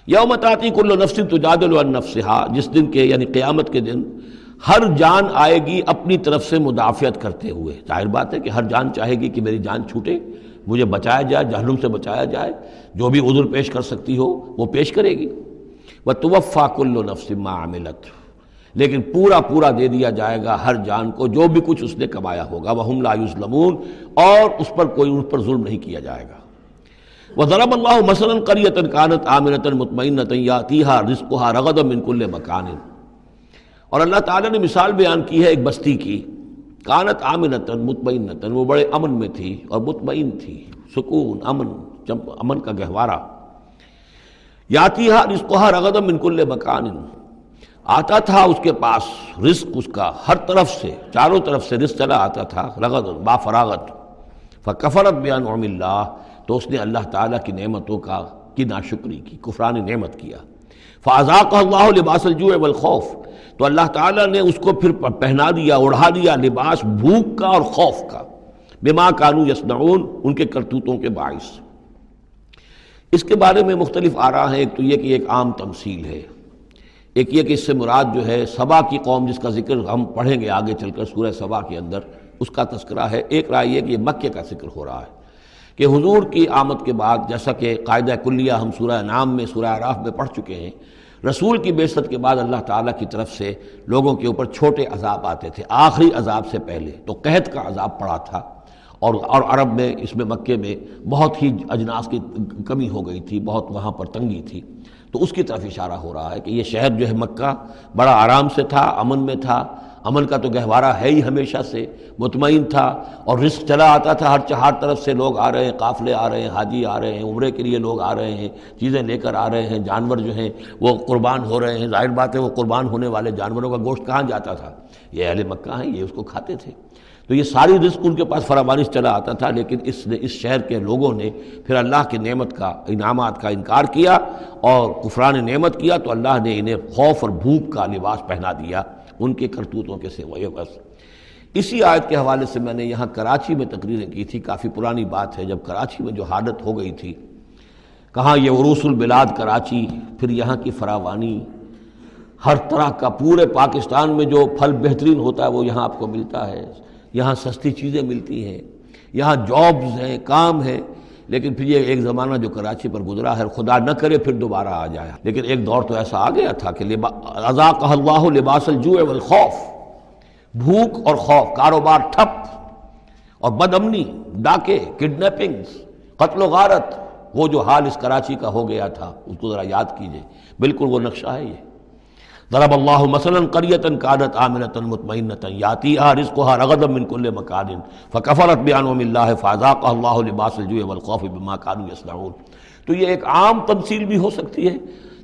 یوم تاتی کل نفس تجادل عن نفسها، جس دن کے یعنی قیامت کے دن ہر جان آئے گی اپنی طرف سے مدافعت کرتے ہوئے۔ ظاہر بات ہے کہ ہر جان چاہے گی کہ میری جان چھوٹے، مجھے بچایا جائے، جہنم سے بچایا جائے، جو بھی عذر پیش کر سکتی ہو وہ پیش کرے گی۔ وَتُوَفَّى كُلُّ نَفْسٍ مَّا عَمِلَتْ، لیکن پورا دے دیا جائے گا ہر جان کو جو بھی کچھ اس نے کمایا ہوگا۔ وَهُمْ لَا يُظْلَمُونَ، اور اس پر ظلم نہیں کیا جائے گا۔ وَضَرَبَ اللَّهُ مَثَلًا قَرْيَةً كَانَتْ آمِنَةً مُطْمَئِنَّةً يَأْتِيهَا رِزْقُهَا رَغَدًا مِّن كُلِّ مَكَانٍ، اور اللہ تعالیٰ نے مثال بیان کی ہے ایک بستی کی، کانت آمنۃ مطمئنۃ، وہ بڑے امن میں تھی اور مطمئن تھی، سکون، امن کا گہوارہ۔ یاتیہا رزقہا رغدا من کل مکان، آتا تھا اس کے پاس رزق اس کا ہر طرف سے، چاروں طرف سے رزق چلا آتا تھا، رغدا با فراغت۔ فکفرت بانعم اللہ، تو اس نے اللہ تعالیٰ کی نعمتوں کی ناشکری کی، کفران نعمت کیا۔ فاذاقہ اللہ لباس الجوع والخوف، تو اللہ تعالیٰ نے اس کو پھر پہنا دیا، اڑھا دیا لباس بھوک کا اور خوف کا، بما کانوا یصنعون، ان کے کرتوتوں کے باعث۔ اس کے بارے میں مختلف آراء ہیں، ایک تو یہ کہ ایک عام تمثیل ہے، ایک یہ کہ اس سے مراد جو ہے سبا کی قوم، جس کا ذکر ہم پڑھیں گے آگے چل کر سورہ سبا کے اندر، اس کا تذکرہ ہے۔ ایک رائے یہ کہ یہ مکے کا ذکر ہو رہا ہے کہ حضور کی آمد کے بعد، جیسا کہ قاعدہ کلیہ ہم سورہ انعام میں، سورہ اعراف میں پڑھ چکے ہیں، رسول کی بعثت کے بعد اللہ تعالیٰ کی طرف سے لوگوں کے اوپر چھوٹے عذاب آتے تھے، آخری عذاب سے پہلے تو قحط کا عذاب پڑا تھا، اور عرب میں، اس میں مکے میں بہت ہی اجناس کی کمی ہو گئی تھی، بہت وہاں پر تنگی تھی، تو اس کی طرف اشارہ ہو رہا ہے کہ یہ شہر جو ہے مکہ بڑا آرام سے تھا، امن میں تھا، امن کا تو گہوارہ ہے ہی ہمیشہ سے، مطمئن تھا، اور رزق چلا آتا تھا، ہر طرف سے لوگ آ رہے ہیں، قافلے آ رہے ہیں، حاجی آ رہے ہیں، عمرے کے لیے لوگ آ رہے ہیں، چیزیں لے کر آ رہے ہیں، جانور جو ہیں وہ قربان ہو رہے ہیں۔ ظاہر بات ہے وہ قربان ہونے والے جانوروں کا گوشت کہاں جاتا تھا؟ یہ اہل مکہ ہیں، یہ اس کو کھاتے تھے، تو یہ ساری رزق ان کے پاس فراوانی سے چلا آتا تھا، لیکن اس شہر کے لوگوں نے پھر اللہ کی نعمت کا، انعامات کا انکار کیا اور کفران نعمت کیا، تو اللہ نے انہیں خوف اور بھوک کا لباس پہنا دیا ان کے کرتوتوں کے سوائے بس۔ اسی آیت کے حوالے سے میں نے یہاں کراچی میں تقریریں کی تھی، کافی پرانی بات ہے، جب کراچی میں جو حالت ہو گئی تھی، کہاں یہ عروس البلاد کراچی، پھر یہاں کی فراوانی، ہر طرح کا پورے پاکستان میں جو پھل بہترین ہوتا ہے وہ یہاں آپ کو ملتا ہے، یہاں سستی چیزیں ملتی ہیں، یہاں جابز ہیں، کام ہے، لیکن پھر یہ ایک زمانہ جو کراچی پر گزرا ہے، خدا نہ کرے پھر دوبارہ آ جائے، لیکن ایک دور تو ایسا آ گیا تھا کہ اذاقہ اللہ لباس الجوع والخوف، بھوک اور خوف، کاروبار ٹھپ، اور بد امنی، ڈاکے، کڈنیپنگز، قتل و غارت، وہ جو حال اس کراچی کا ہو گیا تھا اس کو ذرا یاد کیجئے، بالکل وہ نقشہ ہے یہ۔ ضرب اللہ مثلا قریۃ کانت آمنۃ مطمئنۃ یاتیہا رزقہا رغدا من کل مکان فکفرت بانعم اللہ فاذاقہا اللہ لباس الجوع والخوف بما کانوا یصنعون۔ تو یہ ایک عام تمثیل بھی ہو سکتی ہے،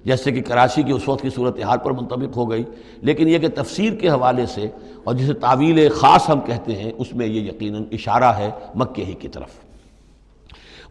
جیسے کہ کراچی کی اس وقت کی صورتحال پر منطبق ہو گئی، لیکن یہ کہ تفسیر کے حوالے سے، اور جسے تعویل خاص ہم کہتے ہیں، اس میں یہ یقیناً اشارہ ہے مکے ہی کی طرف۔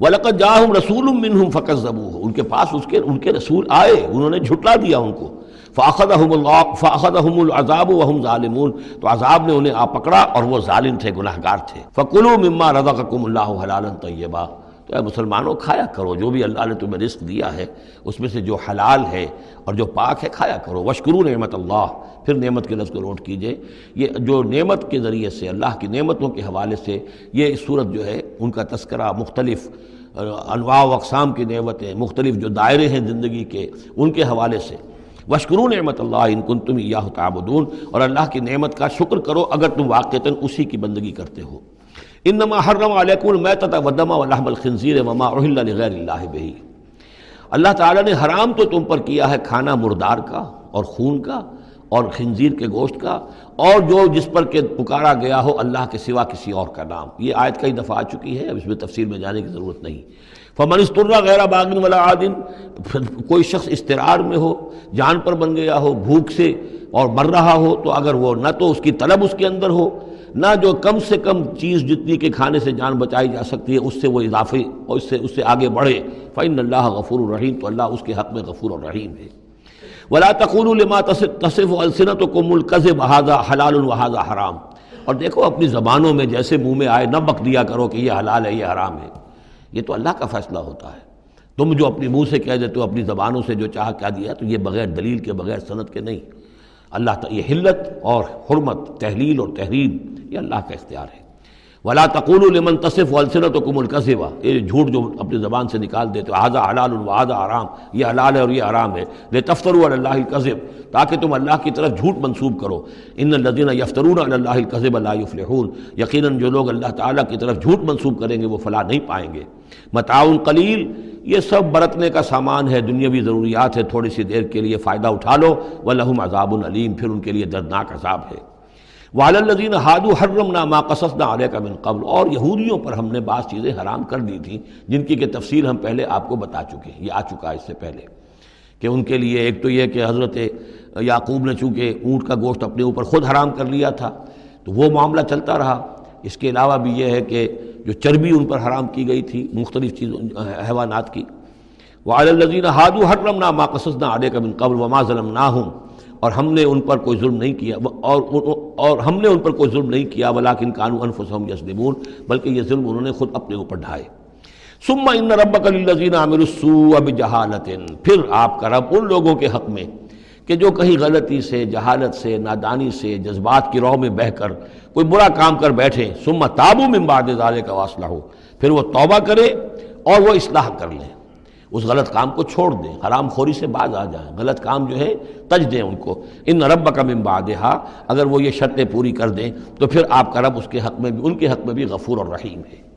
وَلَقَدْ جَاءَهُمْ رَسُولٌ مِّنْهُمْ فَكَذَّبُوهُ، ان کے پاس ان کے رسول آئے، انہوں نے جھٹلا دیا ان کو، فَأَخَذَهُمُ الْعَذَابُ وَهُمْ ظَالِمُونَ، تو عذاب نے انہیں آ پکڑا اور وہ ظالم تھے، گناہگار تھے۔ فَكُلُوا مِمَّا رَزَقَكُمُ اللَّهُ حَلَالًا طَيِّبًا، تو اے مسلمانوں کھایا کرو جو بھی اللہ نے تمہیں رزق دیا ہے، اس میں سے جو حلال ہے اور جو پاک ہے کھایا کرو۔ وَاشْكُرُوا نعمت اللہ، پھر نعمت کے لفظ کو نوٹ کیجئے، یہ جو نعمت کے ذریعے سے، اللہ کی نعمتوں کے حوالے سے یہ صورت جو ہے ان کا تذکرہ، مختلف انواع و اقسام کی نعمتیں، مختلف جو دائرے ہیں زندگی کے، ان کے حوالے سے۔ وَاشْكُرُوا نعمت اللہ ان کنتم ایاہ تعبدون، اور اللہ کی نعمت کا شکر کرو اگر تم واقعتاً اسی کی بندگی کرتے ہو۔ انما حرم علیکم المیتۃ والدم ولحم الخنزیر وما اہل لغیر اللہ بہ، اللہ تعالیٰ نے حرام تو تم پر کیا ہے کھانا مردار کا اور خون کا اور خنزیر کے گوشت کا، اور جو جس پر کہ پکارا گیا ہو اللہ کے سوا کسی اور کا نام۔ یہ آیت کئی دفعہ آ چکی ہے، اب اس میں تفصیل میں جانے کی ضرورت نہیں۔ فمن اضطر غیر باغ ولا عاد، کوئی شخص اضطرار میں ہو، جان پر بن گیا ہو، بھوک سے اور مر رہا ہو، تو اگر وہ نہ تو اس کی طلب اس کے اندر ہو، نہ جو کم سے کم چیز جتنی کہ کھانے سے جان بچائی جا سکتی ہے اس سے وہ اضافی اور اس سے آگے بڑھے، فإن اللہ غفور الرحیم، تو اللہ اس کے حق میں غفور الرحیم ہے۔ ولا تقولوا لما تصف السنتكم الكذب هذا حلال وهذا حرام، اور دیکھو اپنی زبانوں میں جیسے منہ میں آئے نہ بک دیا کرو کہ یہ حلال ہے یہ حرام ہے، یہ تو اللہ کا فیصلہ ہوتا ہے۔ تم جو اپنی منہ سے کہہ دیتے ہو، اپنی زبانوں سے جو چاہا کہہ دیا، تو یہ بغیر دلیل کے، بغیر سند کے نہیں۔ اللہ تعالیٰ یہ حلت اور حرمت، تحلیل اور تحریم، یہ اللہ کا اختیار ہے۔ وَلَا تَقُولُوا لِمَنْ تَصِفُ أَلْسِنَتُكُمُ الْكَذِبَ، یہ جھوٹ جو اپنی زبان سے نکال دیتے ہو، هَذَا حَلَالٌ وَهَذَا حَرَامٌ، یہ حلال ہے اور یہ حرام ہے، لِتَفْتَرُوا عَلَى اللَّهِ الْكَذِبَ، تاکہ تم اللہ کی طرف جھوٹ منسوب کرو۔ إِنَّ الَّذِينَ يَفْتَرُونَ عَلَى اللَّهِ الْكَذِبَ لَا يُفْلِحُونَ، یقیناً جو لوگ اللہ تعالیٰ کی طرف جھوٹ منسوب کریں گے وہ فلاح نہیں پائیں گے۔ متاع قلیل، یہ سب برتنے کا سامان ہے، دنیاوی ضروریات ہے، تھوڑی سی دیر کے لیے فائدہ اٹھا لو، وَلَهُمْ عَذَابٌ أَلِيمٌ، پھر ان کے لیے دردناک عذاب ہے۔ وَعَلَى الَّذِينَ هَادُوا حَرَّمْنَا مَا قَصَصْنَا عَلَيْكَ مِن قَبْلُ، اور یہودیوں پر ہم نے بعض چیزیں حرام کر دی تھیں جن کی کہ تفصیل ہم پہلے آپ کو بتا چکے ہیں، یہ آ چکا ہے اس سے پہلے، کہ ان کے لیے ایک تو یہ کہ حضرت یعقوب نے چونکہ اونٹ کا گوشت اپنے اوپر خود حرام کر لیا تھا تو وہ معاملہ چلتا رہا۔ اس کے علاوہ بھی یہ ہے کہ جو چربی ان پر حرام کی گئی تھی مختلف چیزوں حیوانات کی۔ وَعَلَى الَّذِينَ هَادُوا حَرَّمْنَا مَا قَصَصْنَا عَلَيْكَ مِن قَبْلُ وَمَا ظَلَمْنَاهُمْ، اور ہم نے ان پر کوئی ظلم نہیں کیا، اور ہم نے ان پر کوئی ظلم نہیں کیا، وَلَٰكِن كَانُوا أَنفُسَهُمْ يَظْلِمُونَ، بلکہ یہ ظلم انہوں نے خود اپنے اوپر ڈھائے۔ ثُمَّ إِنَّ رَبَّكَ لِلَّذِينَ عَمِلُوا السُّوءَ بِجَهَالَةٍ، پھر آپ کا رب ان لوگوں کے حق میں کہ جو کہیں غلطی سے، جہالت سے، نادانی سے، جذبات کی رو میں بہہ کر کوئی برا کام کر بیٹھے، ثُمَّ تَابُوا مِن بَعْدِ ذَلِكَ وَأَصْلَحُوا، پھر وہ توبہ کرے اور وہ اصلاح کر لیں، اس غلط کام کو چھوڑ دیں، حرام خوری سے باز آ جائیں، غلط کام جو ہے تج دیں ان کو۔ ان ربک من بعدہا، اگر وہ یہ شرطیں پوری کر دیں تو پھر آپ کا رب اس کے حق میں بھی، ان کے حق میں بھی غفور اور رحیم ہے۔